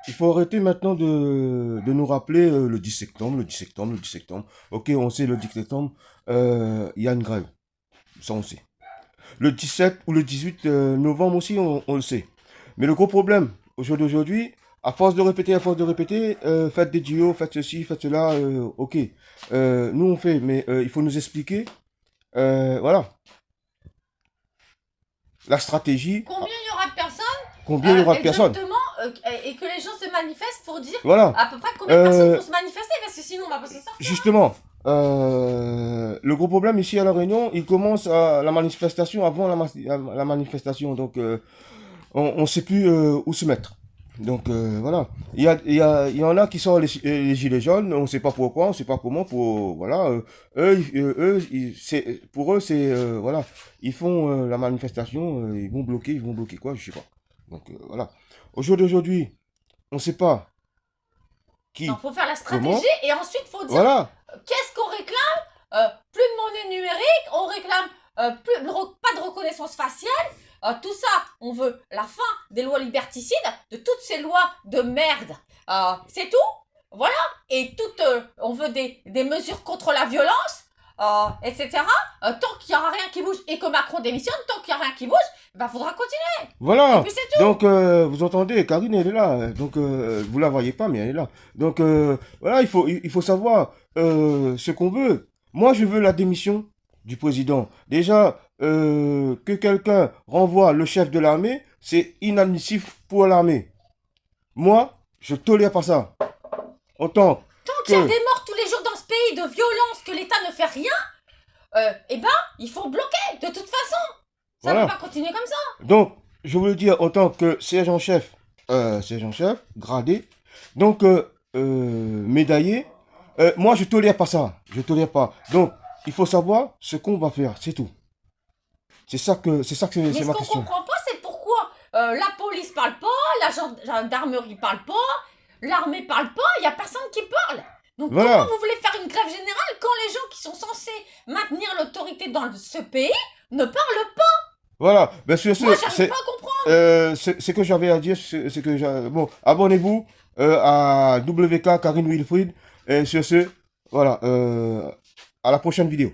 il faut arrêter maintenant de nous rappeler le 10 septembre, le 10 septembre, le 10 septembre. Ok, on sait le 10 septembre, il y a une grève. Ça, on sait. Le 17 ou le 18 novembre aussi, on le sait. Mais le gros problème, au jour d'aujourd'hui, à force de répéter, faites des duos, faites ceci, faites cela, ok. Nous, on fait, mais il faut nous expliquer, voilà, la stratégie, Combien il y aura de personnes combien il y aura de personnes. exactement et que les gens se manifestent pour dire Voilà. à peu près combien de personnes vont se manifester parce que sinon on va pas s'en sortir. Justement, le gros problème ici à La Réunion, il commence à la manifestation avant la manifestation. Donc, on ne sait plus où se mettre. Donc, voilà. Il y en a qui sont les gilets jaunes, on ne sait pas pourquoi, on ne sait pas comment. Voilà, pour eux, c'est, voilà, ils font la manifestation, ils vont bloquer quoi, je sais pas. Donc, voilà. Au jour d'aujourd'hui, on ne sait pas Non, qui, faut faire la comment. stratégie et ensuite faut dire Voilà. qu'est-ce qu'on réclame. Plus de monnaie numérique, on réclame pas de reconnaissance faciale. Tout ça, on veut la fin des lois liberticides, de toutes ces lois de merde. C'est tout. Voilà. Et on veut des mesures contre la violence, etc. Tant qu'il n'y aura rien qui bouge et que Macron démissionne, tant qu'il n'y a rien qui bouge, il faudra continuer. Et Voilà. puis c'est tout. Donc, vous entendez, Karine, elle est là. Donc, vous la voyez pas, mais elle est là. Donc, voilà, il faut savoir ce qu'on veut. Moi, je veux la démission du président. Déjà, que quelqu'un renvoie le chef de l'armée, c'est inadmissible pour l'armée. Moi, je tolère pas ça. En tant Tant qu'il y a que... des morts tous les jours dans ce pays de violence, que l'État ne fait rien, eh ben, il faut bloquer, de toute façon. Ça ne peut Voilà. pas continuer comme ça. Donc, je veux dire, en tant que sergent-chef, gradé, donc médaillé, moi je tolère pas ça, je tolère pas. Donc, il faut savoir ce qu'on va faire, c'est tout. Mais C'est ce ma qu'on question. comprend pas, c'est pourquoi la police parle pas, la gendarmerie parle pas, l'armée parle pas, il y a personne qui parle. Donc comment Voilà, vous voulez faire une grève générale quand les gens qui sont censés maintenir l'autorité dans ce pays ne parlent pas? voilà. Ben, sur Moi, ce, j'arrive pas à comprendre. c'est que j'avais à dire, bon, abonnez-vous à WK Karine Wilfried. Et sur ce, voilà, à la prochaine vidéo.